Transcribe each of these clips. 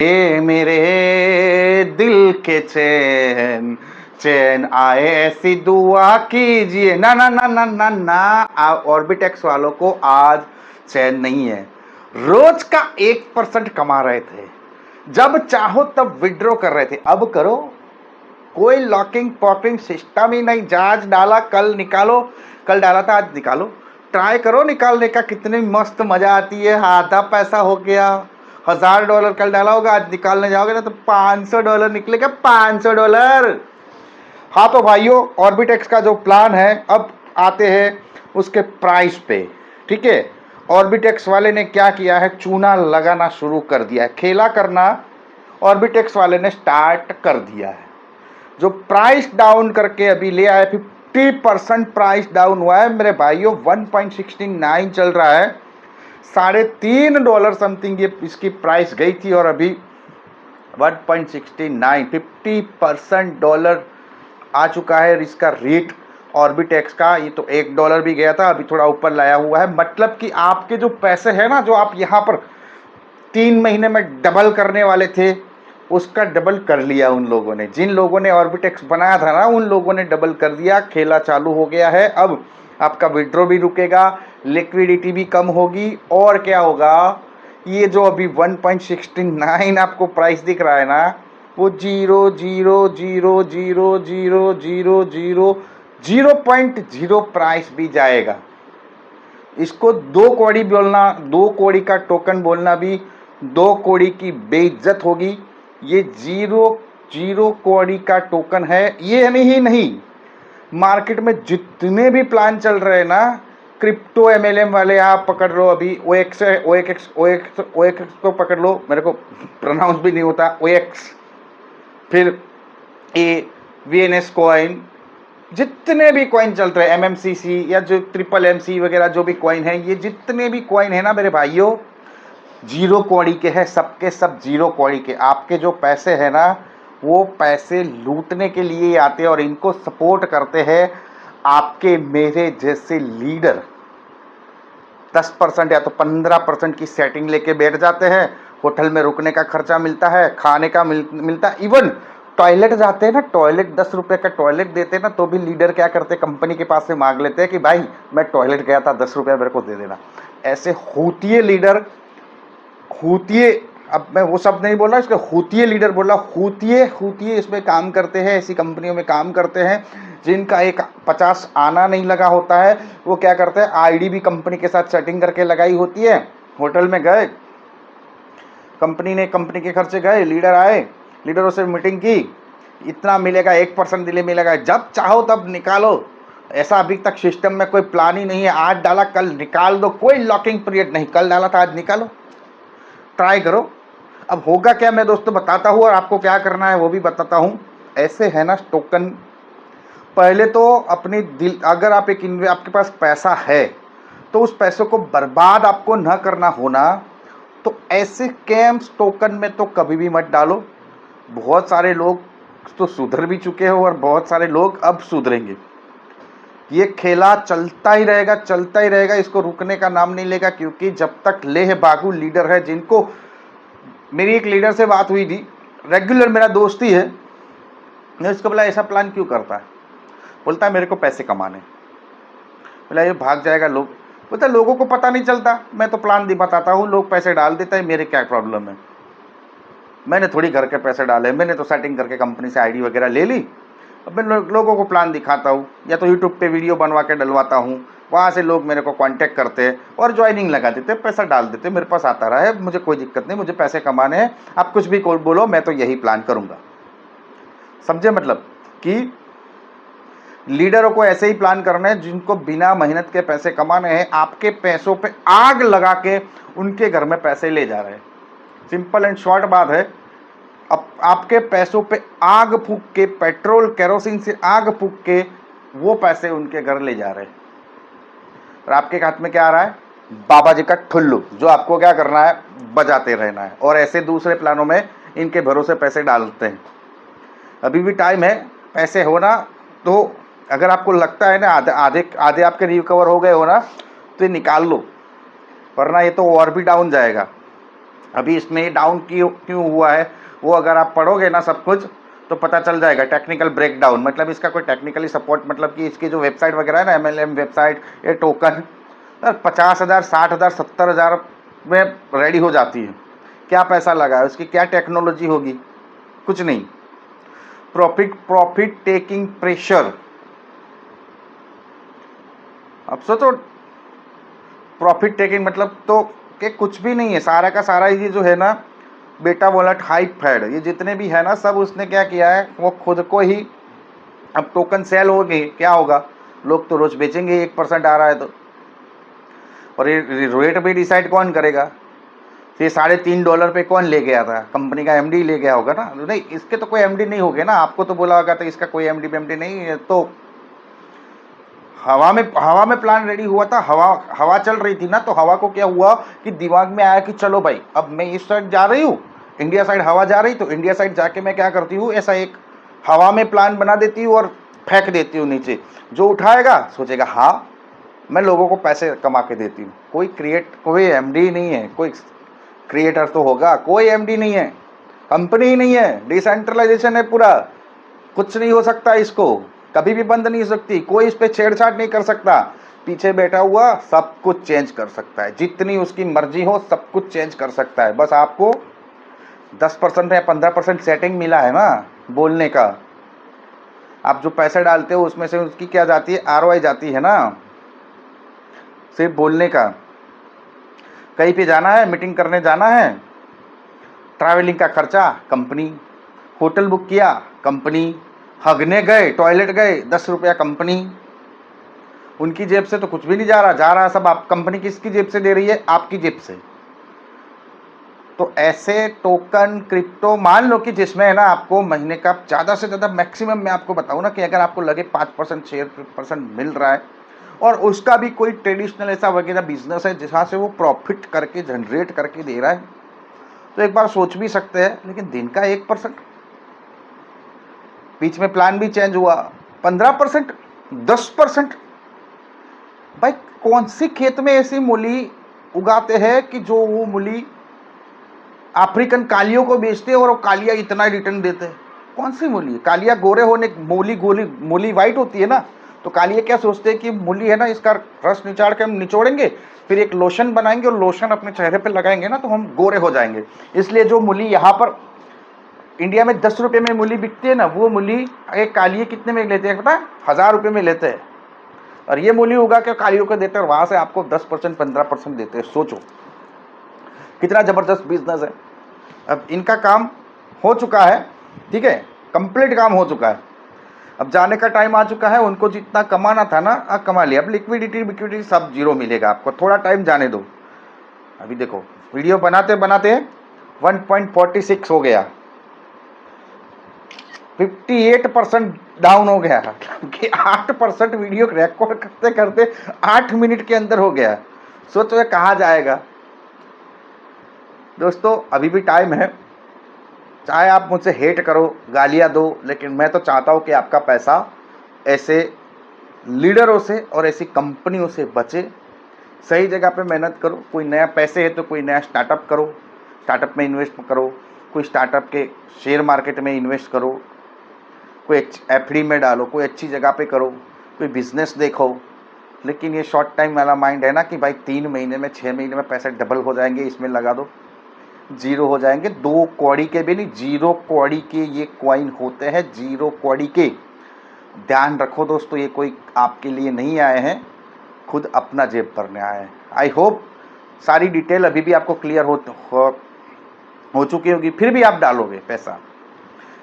ये मेरे दिल के चैन चैन आए ऐसी दुआ कीजिए। ना ना ना ना ना ना, ऑर्बिटेक्स वालों को आज चैन नहीं है। रोज का 1% कमा रहे थे, जब चाहो तब विड्रॉ कर रहे थे, अब करो। कोई लॉकिंग पॉकिंग सिस्टम ही नहीं। आज डाला कल निकालो, कल डाला था आज निकालो। ट्राई करो निकालने का, कितनी मस्त मजा आती है। आधा पैसा हो गया। $1000 कल डाला होगा, आज निकालने जाओगे ना तो $500 निकलेगा। $500। हाँ तो भाइयों, ऑर्बिटेक्स का जो प्लान है, अब आते हैं उसके प्राइस पे। ठीक है, ऑर्बिटेक्स वाले ने क्या किया है, चूना लगाना शुरू कर दिया है, खेला करना ऑर्बिटेक्स वाले ने स्टार्ट कर दिया है। जो प्राइस डाउन करके अभी ले आए, 50% प्राइस डाउन हुआ है मेरे भाइयों। 1.69 चल रहा है, $3.5 समथिंग ये इसकी प्राइस गई थी, और अभी 1.69, 50% डॉलर आ चुका है इसका रेट ऑर्बिटेक्स का। ये तो $1 भी गया था, अभी थोड़ा ऊपर लाया हुआ है। मतलब कि आपके जो पैसे हैं ना, जो आप यहाँ पर 3 महीने में डबल करने वाले थे, उसका डबल कर लिया उन लोगों ने। जिन लोगों ने ऑर्बिटेक्स बनाया था ना, उन लोगों ने डबल कर दिया। खेला चालू हो गया है। अब आपका विड्रॉ भी रुकेगा, लिक्विडिटी भी कम होगी, और क्या होगा, ये जो अभी 1.69 आपको प्राइस दिख रहा है ना, वो 0.0000000 प्राइस भी जाएगा। इसको 2 कौड़ी बोलना, 2 कौड़ी का टोकन बोलना भी 2 कौड़ी की बेइज्जत होगी। ये 0 कौड़ी का टोकन है। ये नहीं, मार्केट में जितने भी प्लान चल रहे हैं ना, क्रिप्टो MLM वाले, आप पकड़ लो अभी OX को पकड़ लो, मेरे को प्रोनाउंस भी नहीं होता, OX, फिर VNS कॉइन, जितने भी कॉइन चल रहे हैं, MMCC या जो MMC वगैरह जो भी कॉइन है, ये जितने भी कॉइन है ना मेरे भाइयों, 0 कौड़ी के हैं, सबके सब 0 कौड़ी के। आपके जो पैसे हैं ना, वो पैसे लूटने के लिए आते हैं, और इनको सपोर्ट करते हैं आपके मेरे जैसे लीडर। 10% या तो 15% की सेटिंग लेके बैठ जाते हैं। होटल में रुकने का खर्चा मिलता है, खाने का मिलता है, इवन टॉयलेट जाते हैं ना, टॉयलेट 10 रुपये का टॉयलेट देते हैं ना, तो भी लीडर क्या करते हैं, कंपनी के पास से मांग लेते हैं कि भाई मैं टॉयलेट गया था, 10 रुपये मेरे को दे देना। ऐसे खूतिए लीडर, खूतिए, अब मैं वो शब्द नहीं बोल रहा, इसका खूतिए लीडर बोल रहा। खूतिए इसमें काम करते हैं, ऐसी कंपनियों में काम करते हैं जिनका एक 50 आना नहीं लगा होता है। वो क्या करते हैं, आईडी भी कंपनी के साथ सेटिंग करके लगाई होती है। होटल में गए, कंपनी के खर्चे गए, लीडर आए, लीडरों से मीटिंग की, इतना मिलेगा, 1% दिले मिलेगा, जब चाहो तब निकालो। ऐसा अभी तक सिस्टम में कोई प्लान ही नहीं है। आज डाला कल निकाल दो, कोई लॉकिंग पीरियड नहीं। कल डाला था आज निकालो, ट्राई करो। अब होगा क्या, मैं दोस्तों बताता हूँ, और आपको क्या करना है वो भी बताता हूँ। ऐसे है ना टोकन, पहले तो अपनी दिल, अगर आप आपके पास पैसा है तो उस पैसों को बर्बाद आपको न करना होना, तो ऐसे कैम्स टोकन में तो कभी भी मत डालो। बहुत सारे लोग तो सुधर भी चुके हो, और बहुत सारे लोग अब सुधरेंगे। ये खेला चलता ही रहेगा, चलता ही रहेगा, इसको रुकने का नाम नहीं लेगा। क्योंकि जब तक लेह बागू लीडर है, जिनको, मेरी एक लीडर से बात हुई थी, रेगुलर मेरा दोस्त ही है, मैं उसको बोला ऐसा प्लान क्यों करता है, बोलता है मेरे को पैसे कमाने। बोला ये भाग जाएगा लोग, बोलता है लोगों को पता नहीं चलता, मैं तो प्लान भी बताता हूँ, लोग पैसे डाल देते हैं, मेरे क्या प्रॉब्लम है, मैंने थोड़ी घर के पैसे डाले, मैंने तो सेटिंग करके कंपनी से आईडी वगैरह ले ली। अब मैं लोगों को प्लान दिखाता हूँ, या तो यूट्यूब पे वीडियो बनवा के डलवाता हूँ, वहाँ से लोग मेरे को कांटेक्ट करते हैं और ज्वाइनिंग लगा देते, पैसा डाल देते, मेरे पास आता रहा है, मुझे कोई दिक्कत नहीं, मुझे पैसे कमाने हैं, आप कुछ भी बोलो, मैं तो यही प्लान करूँगा। समझे, मतलब कि लीडरों को ऐसे ही प्लान करना है जिनको बिना मेहनत के पैसे कमाने हैं। आपके पैसों पे आग लगा के उनके घर में पैसे ले जा रहे हैं। सिंपल एंड शॉर्ट बात है, अब आपके पैसों पे आग फूंक के, पेट्रोल केरोसिन से आग फूंक के वो पैसे उनके घर ले जा रहे हैं, और आपके हाथ में क्या आ रहा है, बाबा जी का ठुल्लू, जो आपको क्या करना है, बजाते रहना है। और ऐसे दूसरे प्लानों में इनके भरोसे पैसे डालते हैं। अभी भी टाइम है, पैसे होना, तो अगर आपको लगता है ना आधे आपके रिकवर हो गए हो ना, तो ये निकाल लो, वरना ये तो और भी डाउन जाएगा। अभी इसमें डाउन क्यों हुआ है वो अगर आप पढ़ोगे ना सब कुछ तो पता चल जाएगा। टेक्निकल ब्रेकडाउन मतलब इसका कोई टेक्निकली सपोर्ट मतलब कि इसकी जो वेबसाइट वगैरह है ना MLM वेबसाइट, ये टोकन 50,000 60,000 70,000 में रेडी हो जाती है। क्या पैसा लगा है, उसकी क्या टेक्नोलॉजी होगी, कुछ नहीं। Profit taking pressure. अब सोचो प्रॉफिट टेकिंग मतलब तो कि कुछ भी नहीं है, सारा का सारा ये जो है ना बेटा वॉलेट हाइप फैड, ये जितने भी है ना सब उसने क्या किया है, वो खुद को ही अब टोकन सेल हो गए, क्या होगा, लोग तो रोज बेचेंगे 1% आ रहा है तो। और ये रेट भी डिसाइड कौन करेगा, ये $3.5 पे कौन ले गया था, कंपनी का MD ले गया होगा ना, नहीं इसके तो कोई MD नहीं होगे ना, आपको तो बोला होगा तो इसका कोई MD नहीं है। तो हवा में प्लान रेडी हुआ था, हवा चल रही थी ना, तो हवा को क्या हुआ कि दिमाग में आया कि चलो भाई अब मैं इस साइड जा रही हूँ, इंडिया साइड हवा जा रही, तो इंडिया साइड जाके मैं क्या करती हूँ, ऐसा एक हवा में प्लान बना देती हूँ और फेंक देती हूँ नीचे, जो उठाएगा सोचेगा हाँ मैं लोगों को पैसे कमा के देती हूँ। कोई MD नहीं है, कोई क्रिएटर तो होगा, कोई MD नहीं है, कंपनी ही नहीं है, डिसेंट्रलाइजेशन है पूरा, कुछ नहीं हो सकता, इसको कभी भी बंद नहीं हो सकती, कोई इस पे छेड़छाड़ नहीं कर सकता, पीछे बैठा हुआ सब कुछ चेंज कर सकता है, जितनी उसकी मर्जी हो सब कुछ चेंज कर सकता है। बस आपको 10% या 15% सेटिंग मिला है ना बोलने का, आप जो पैसे डालते हो उसमें से उसकी क्या जाती है, ROI जाती है ना, सिर्फ बोलने का। कहीं पे जाना है, मीटिंग करने जाना है, ट्रैवलिंग का खर्चा कंपनी, होटल बुक किया कंपनी, हगने गए टॉयलेट गए ₹10 कंपनी, उनकी जेब से तो कुछ भी नहीं जा रहा सब आप, कंपनी किसकी जेब से दे रही है, आपकी जेब से। तो ऐसे टोकन क्रिप्टो मान लो कि जिसमें है ना आपको महीने का ज़्यादा से ज़्यादा मैक्सिमम मैं आपको बताऊँ ना कि अगर आपको लगे 5% 6% मिल रहा है, और उसका भी कोई ट्रेडिशनल ऐसा वगैरह बिजनेस है जहाँ से वो प्रॉफिट करके जनरेट करके दे रहा है, तो एक बार सोच भी सकते हैं। लेकिन दिन का 1%, बीच में प्लान भी चेंज हुआ, 15% 10%, भाई कौन सी खेत में ऐसी मूली उगाते हैं कि जो वो मूली अफ्रीकन कालियों को बेचते हैं और वो कालिया इतना रिटर्न देते हैं, कौन सी मूली, कालिया गोरे होने, मूली वाइट होती है ना, तो कालिया क्या सोचते हैं कि मूली है ना इसका रस निचाड़ के हम निचोड़ेंगे, फिर एक लोशन बनाएंगे और लोशन अपने चेहरे पे लगाएंगे ना तो हम गोरे हो जाएंगे। इसलिए जो मूली यहाँ पर इंडिया में ₹10 में मूली बिकती है ना, वो मूली एक कालिये कितने में लेते हैं पता है, ₹1000 में लेते हैं, और ये मूली उगा के कालियों को देते हैं, वहाँ से आपको 10% 15% देते हैं। सोचो कितना ज़बरदस्त बिजनेस है। अब इनका काम हो चुका है, ठीक है, कंप्लीट काम हो चुका है, अब जाने का टाइम आ चुका है, उनको जितना कमाना था ना कमा लिया, अब लिक्विडिटी सब जीरो मिलेगा आपको, थोड़ा टाइम जाने दो। अभी देखो वीडियो बनाते बनाते 1.46 हो गया, 58% डाउन हो गया कि 8% वीडियो रिकॉर्ड करते करते 8 मिनट के अंदर हो गया। सोचो ये कहाँ जाएगा। दोस्तों अभी भी टाइम है, चाहे आप मुझसे हेट करो, गालियाँ दो, लेकिन मैं तो चाहता हूँ कि आपका पैसा ऐसे लीडरों से और ऐसी कंपनियों से बचे। सही जगह पे मेहनत करो, कोई नया पैसे है तो कोई नया स्टार्टअप करो, स्टार्टअप में इन्वेस्ट करो, कोई स्टार्टअप के शेयर मार्केट में इन्वेस्ट करो, कोई FD में डालो, कोई अच्छी जगह पे करो, कोई बिजनेस देखो। लेकिन ये शॉर्ट टाइम वाला माइंड है ना कि भाई 3 महीने में 6 महीने में पैसे डबल हो जाएंगे, इसमें लगा दो, जीरो हो जाएंगे। 2 कौड़ी के भी नहीं, 0 कौड़ी के ये कॉइन होते हैं, 0 कौड़ी के। ध्यान रखो दोस्तों, ये कोई आपके लिए नहीं आए हैं, खुद अपना जेब भरने आए हैं। आई होप सारी डिटेल अभी भी आपको क्लियर हो चुकी होगी, फिर भी आप डालोगे पैसा।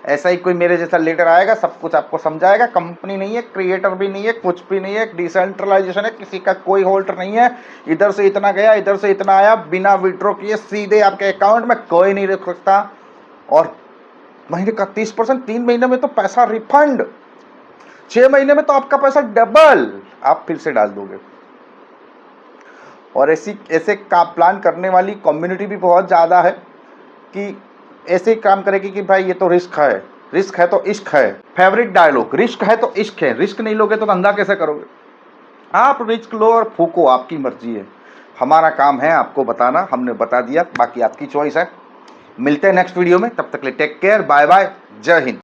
ऐसा ही कोई मेरे जैसा लीडर आएगा, सब कुछ आपको समझाएगा। कंपनी नहीं है, क्रिएटर भी नहीं है, कुछ भी नहीं है, डिसेंट्रलाइजेशन है, किसी का कोई होल्डर नहीं है, इधर से इतना गया इधर से इतना आया, बिना विड्रॉ किए सीधे आपके अकाउंट में, कोई नहीं रख सकता। और महीने का 30%, 3 महीने में तो पैसा रिफंड, 6 महीने में तो आपका पैसा डबल आप फिर से डाल दोगे। और ऐसे का प्लान करने वाली कम्युनिटी भी बहुत ज़्यादा है कि ऐसे ही काम करेगी कि भाई ये तो रिस्क है तो इश्क है, फेवरेट डायलॉग, रिस्क है तो इश्क है, रिस्क नहीं लोगे तो धंधा कैसे करोगे। आप रिस्क लो और फूको, आपकी मर्जी है, हमारा काम है आपको बताना, हमने बता दिया, बाकी आपकी चॉइस है। मिलते हैं नेक्स्ट वीडियो में, तब तक के लिए टेक केयर, बाय बाय, जय हिंद।